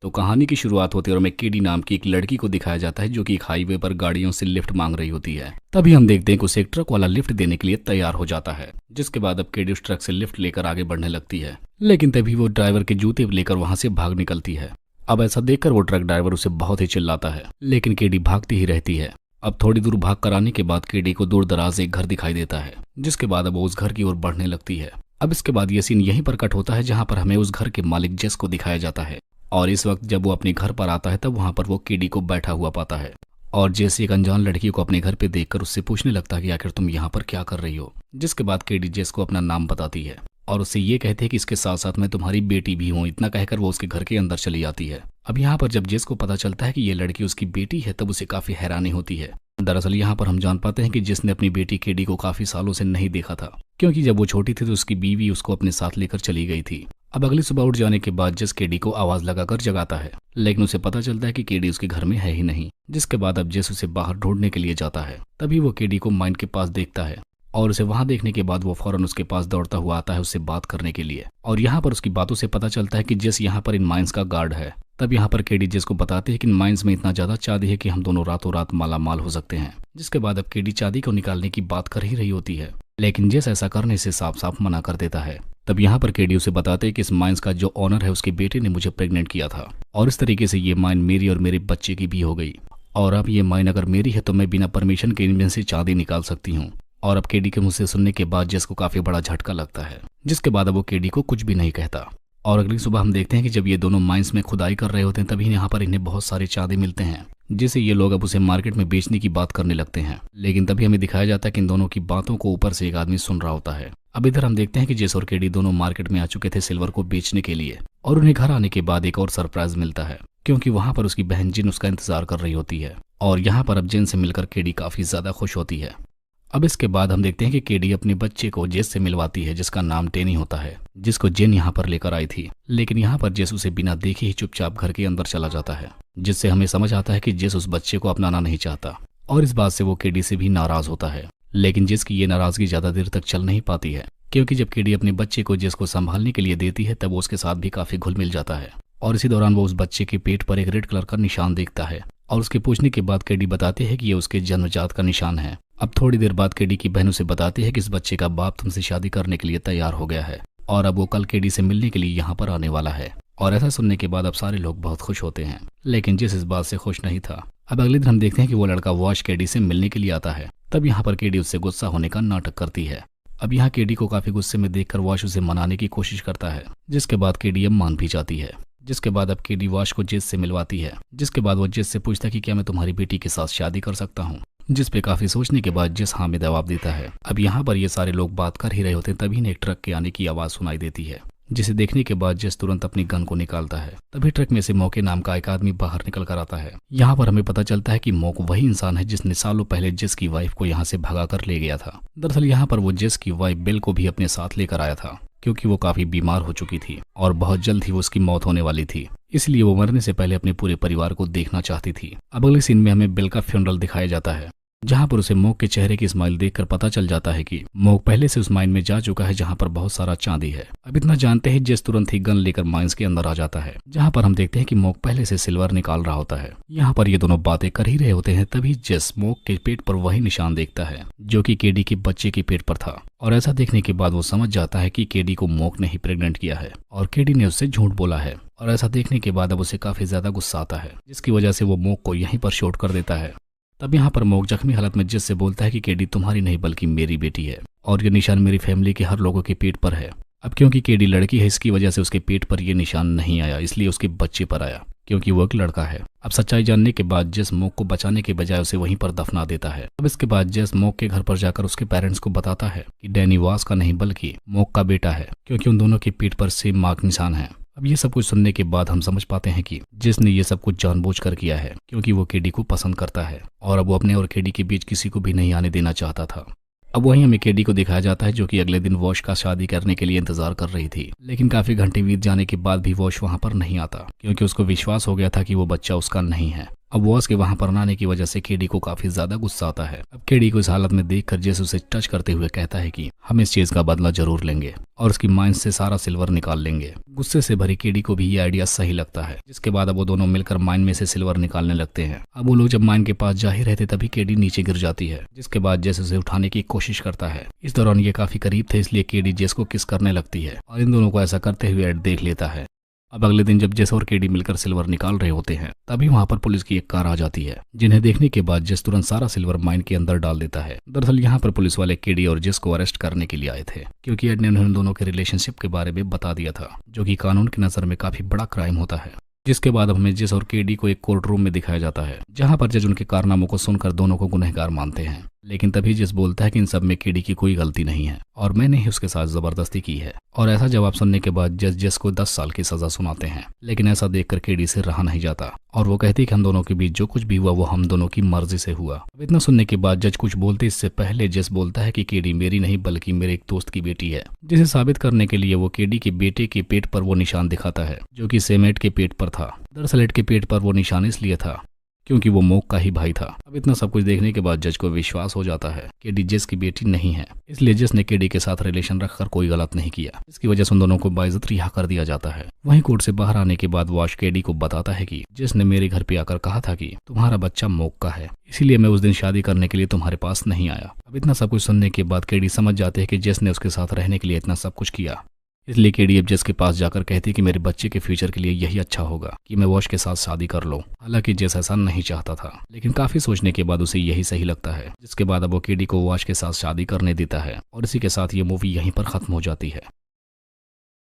तो कहानी की शुरुआत होती है और हमें केडी नाम की एक लड़की को दिखाया जाता है जो कि एक हाईवे पर गाड़ियों से लिफ्ट मांग रही होती है। तभी हम देखते हैं कि उसे एक ट्रक वाला लिफ्ट देने के लिए तैयार हो जाता है, जिसके बाद अब केडी उस ट्रक से लिफ्ट लेकर आगे बढ़ने लगती है। लेकिन तभी वो ड्राइवर के जूते लेकर वहां से भाग निकलती है। अब ऐसा देखकर वो ट्रक ड्राइवर उसे बहुत ही चिल्लाता है, लेकिन केडी भागती ही रहती है। अब थोड़ी दूर भाग कर आने के बाद केडी को दूर दराज एक घर दिखाई देता है, जिसके बाद अब वो उस घर की ओर बढ़ने लगती है। अब इसके बाद ये सीन यहीं पर कट होता है जहां पर हमें उस घर के मालिक जेस को दिखाया जाता है। और इस वक्त जब वो अपने घर पर आता है तब वहां पर वो केडी को बैठा हुआ पाता है और जेस एक अनजान लड़की को अपने घर पे देखकर उससे पूछने लगता है कि आखिर तुम यहाँ पर क्या कर रही हो। जिसके बाद केडी जेस को अपना नाम बताती है और उससे ये कहते हैं कि इसके साथ साथ मैं तुम्हारी बेटी भी हूँ। इतना कहकर वो उसके घर के अंदर चली जाती है। अब यहाँ पर जब जेस को पता चलता है कि ये लड़की उसकी बेटी है तब उसे काफी हैरानी होती है। दरअसल यहाँ पर हम जान पाते हैं कि जिसने अपनी बेटी केडी को काफी सालों से नहीं देखा था, क्योंकि जब वो छोटी थी तो उसकी बीवी उसको अपने साथ लेकर चली गई थी। अब अगली सुबह उठ जाने के बाद जेस केडी को आवाज लगाकर जगाता है, लेकिन उसे पता चलता है कि केडी उसके घर में है ही नहीं। जिसके बाद अब जेस उसे बाहर ढूंढने के लिए जाता है। तभी वो केडी को माइन के पास देखता है और उसे वहां देखने के बाद वो फौरन उसके पास दौड़ता हुआ आता है उससे बात करने के लिए। और यहाँ पर उसकी बातों से पता चलता है कि जेस यहाँ पर इन माइंस का गार्ड है। तब यहाँ पर केडी जेस को बताते हैं कि इन माइंस में इतना ज्यादा चांदी है कि हम दोनों रातों रात माला माल हो सकते हैं। जिसके बाद अब केडी चांदी को निकालने की बात कर ही रही होती है, लेकिन जेस ऐसा करने से साफ साफ मना कर देता है। तब यहाँ पर केडी उसे बताते हैं कि इस माइंस का जो ऑनर है उसके बेटे ने मुझे प्रेग्नेंट किया था और इस तरीके से ये माइन मेरी और मेरे बच्चे की भी हो गई। और अब ये माइन अगर मेरी है तो मैं बिना परमिशन के इनमें से चांदी निकाल सकती हूँ। और अब केडी के मुंह से सुनने के बाद जेस को काफी बड़ा झटका लगता है, जिसके बाद अब वो केडी को कुछ भी नहीं कहता। और अगली सुबह हम देखते हैं कि जब ये दोनों माइंस में खुदाई कर रहे होते हैं तभी यहाँ पर इन्हें बहुत सारे चांदी मिलते हैं, जिसे ये लोग अब उसे मार्केट में बेचने की बात करने लगते हैं। लेकिन तभी हमें दिखाया जाता है कि इन दोनों की बातों को ऊपर से एक आदमी सुन रहा होता है। अब इधर हम देखते हैं कि जेस और केडी दोनों मार्केट में आ चुके थे सिल्वर को बेचने के लिए और उन्हें घर आने के बाद एक और सरप्राइज मिलता है, क्योंकि वहां पर उसकी बहन जिन उसका इंतजार कर रही होती है। और यहाँ पर अब जिन से मिलकर केडी काफी ज्यादा खुश होती है। अब इसके बाद हम देखते हैं कि केडी अपने बच्चे को जेस से मिलवाती है, जिसका नाम टेनी होता है, जिसको जेन यहाँ पर लेकर आई थी। लेकिन यहाँ पर जेस उसे बिना देखे ही चुपचाप घर के अंदर चला जाता है, जिससे हमें समझ आता है कि जेस उस बच्चे को अपनाना नहीं चाहता और इस बात से वो केडी से भी नाराज होता है। लेकिन जेस की ये नाराजगी ज्यादा देर तक चल नहीं पाती है, क्योंकि जब केडी अपने बच्चे को जेस को संभालने के लिए देती है तब वो उसके साथ भी काफी घुल मिल जाता है। और इसी दौरान वो उस बच्चे के पेट पर एक रेड कलर का निशान देखता है और उसके पूछने के बाद केडी बताते हैं कि ये उसके जन्मजात का निशान है। अब थोड़ी देर बाद केडी की बहन उसे बताती है कि इस बच्चे का बाप तुमसे शादी करने के लिए तैयार हो गया है और अब वो कल केडी से मिलने के लिए यहाँ पर आने वाला है। और ऐसा सुनने के बाद अब सारे लोग बहुत खुश होते हैं, लेकिन जिस इस बात से खुश नहीं था। अब अगले दिन हम देखते हैं कि वो लड़का वॉश केडी से मिलने के लिए आता है। तब यहाँ पर केडी उससे गुस्सा होने का नाटक करती है। अब यहाँ केडी को काफी गुस्से में देखकर वॉश उसे मनाने की कोशिश करता है, जिसके बाद केडी अब मान भी जाती है। जिसके बाद अब केडी वॉश को जेस से मिलवाती है, जिसके बाद वो जेस से पूछता है कि क्या मैं तुम्हारी बेटी के साथ शादी कर सकता हूँ। जिस पे काफी सोचने के बाद जेस हाँ में जवाब देता है। अब यहाँ पर ये सारे लोग बात कर ही रहे होते हैं तभी ने एक ट्रक के आने की आवाज सुनाई देती है, जिसे देखने के बाद जेस तुरंत अपनी गन को निकालता है। तभी ट्रक में से मौके नाम का एक आदमी बाहर निकल कर आता है। यहाँ पर हमें पता चलता है कि मोक वही इंसान है जिसने सालों पहले जेस की वाइफ को यहाँ से भगा कर ले गया था। दरअसल यहाँ पर वो जेस की वाइफ बेल को भी अपने साथ लेकर आया था, क्योंकि वो काफी बीमार हो चुकी थी और बहुत जल्द ही वो उसकी मौत होने वाली थी, इसलिए वो मरने से पहले अपने पूरे परिवार को देखना चाहती थी। अब अगले सीन में हमें बेल का फ्यूनरल दिखाया जाता है, जहां पर उसे मोक के चेहरे की स्माइल देखकर पता चल जाता है कि मोक पहले से उस माइन में जा चुका है जहां पर बहुत सारा चांदी है। अब इतना जानते ही जेस तुरंत ही गन लेकर माइंस के अंदर आ जाता है, जहां पर हम देखते हैं कि मोक पहले से सिल्वर निकाल रहा होता है। यहाँ पर ये दोनों बातें कर ही रहे होते हैं तभी जेस मोक के पेट पर वही निशान देखता है जो कि केडी के बच्चे के पेट पर था। और ऐसा देखने के बाद वो समझ जाता है कि केडी को मोक ने ही प्रेग्नेंट किया है और केडी ने उससे झूठ बोला है। और ऐसा देखने के बाद अब उसे काफी ज्यादा गुस्सा आता है, जिसकी वजह से वो मोक को यहीं पर शूट कर देता है। तब यहाँ पर मोक जख्मी हालत में जेस से बोलता है कि केडी तुम्हारी नहीं बल्कि मेरी बेटी है और ये निशान मेरी फैमिली के हर लोगों के पेट पर है। अब क्योंकि केडी लड़की है इसकी वजह से उसके पेट पर ये निशान नहीं आया, इसलिए उसके बच्चे पर आया, क्योंकि वो एक लड़का है। अब सच्चाई जानने के बाद जेस मोक को बचाने के बजाय उसे वहीं पर दफना देता है। अब इसके बाद जेस मोक के घर पर जाकर उसके पेरेंट्स को बताता है कि डैनी वास का नहीं बल्कि मोक का बेटा है, क्योंकि उन दोनों के पीठ पर सेम मार्क निशान है। अब ये सब कुछ सुनने के बाद हम समझ पाते हैं कि जिसने ये सब कुछ जानबूझकर किया है, क्योंकि वो केडी को पसंद करता है और अब वो अपने और केडी के बीच किसी को भी नहीं आने देना चाहता था। अब वहीं हमें केडी को दिखाया जाता है जो कि अगले दिन वॉश का शादी करने के लिए इंतजार कर रही थी, लेकिन काफी घंटे बीत जाने के बाद भी वॉश वहां पर नहीं आता, क्योंकि उसको विश्वास हो गया था कि वो बच्चा उसका नहीं है। अब वॉस के वहां पर न आने की वजह से केडी को काफी ज्यादा गुस्सा आता है। अब केडी को इस हालत में देखकर जेस उसे टच करते हुए कहता है कि हम इस चीज का बदला जरूर लेंगे और उसकी माइंड से सारा सिल्वर निकाल लेंगे। गुस्से से भरी केडी को भी ये आइडिया सही लगता है, जिसके बाद अब वो दोनों मिलकर माइन में से सिल्वर निकालने लगते हैं। अब वो लोग जब माइन के पास जा ही रहते तभी केडी नीचे गिर जाती है, जिसके बाद जेस उसे उठाने की कोशिश करता है। इस दौरान ये काफी करीब थे, इसलिए केडी जेस को किस करने लगती है और इन दोनों को ऐसा करते हुए एड देख लेता है। अब अगले दिन जब जेस और केडी मिलकर सिल्वर निकाल रहे होते हैं तभी वहां पर पुलिस की एक कार आ जाती है, जिन्हें देखने के बाद जेस तुरंत सारा सिल्वर माइन के अंदर डाल देता है। दरअसल यहाँ पर पुलिस वाले केडी और जेस को अरेस्ट करने के लिए आए थे, क्योंकि एड ने उन दोनों के रिलेशनशिप के बारे में बता दिया था, जो कि कानून की नजर में काफी बड़ा क्राइम होता है। जिसके बाद अब हमें जेस और केडी को एक कोर्ट रूम में दिखाया जाता है, जहां पर जज उनके कारनामों को सुनकर दोनों को गुनहगार मानते हैं। लेकिन तभी जेस बोलता है कि इन सब में केडी की कोई गलती नहीं है और मैंने ही उसके साथ जबरदस्ती की है। और ऐसा जवाब सुनने के बाद जज जेस को 10 साल की सजा सुनाते हैं। लेकिन ऐसा देखकर केडी से रहा नहीं जाता और वो कहती है कि हम दोनों के बीच जो कुछ भी हुआ वो हम दोनों की मर्जी से हुआ। अब इतना सुनने के बाद जज कुछ बोलते इससे पहले जेस बोलता है कि केडी मेरी नहीं बल्कि मेरे एक दोस्त की बेटी है, जिसे साबित करने के लिए वो केडी के बेटे के पेट पर वो निशान दिखाता है, जो कि सेमेट के पेट पर था। दरअसल एड के पेट पर वो निशान इसलिए था क्योंकि वो मोक का ही भाई था। अब इतना सब कुछ देखने के बाद जज को विश्वास हो जाता है कि केडी जेस की बेटी नहीं है, इसलिए जेस ने केडी के साथ रिलेशन रखकर कोई गलत नहीं किया। इसकी वजह से उन दोनों को बाइज्जत रिहा कर दिया जाता है। वहीं कोर्ट से बाहर आने के बाद वॉश केडी को बताता है कि जेस ने मेरे घर पे आकर कहा था कि तुम्हारा बच्चा मोक का है, इसीलिए मैं उस दिन शादी करने के लिए तुम्हारे पास नहीं आया। अब इतना सब कुछ सुनने के बाद केडी समझ जाते हैं कि जेस ने उसके साथ रहने के लिए इतना सब कुछ किया। इसलिए केडी अब जेस के पास जाकर कहती है कि मेरे बच्चे के फ्यूचर के लिए यही अच्छा होगा कि मैं वॉश के साथ शादी कर लूं। हालांकि जेस ऐसा नहीं चाहता था, लेकिन काफी सोचने के बाद उसे यही सही लगता है। जिसके बाद अब वो केडी को वॉश के साथ शादी करने देता है और इसी के साथ ये मूवी यहीं पर खत्म हो जाती है।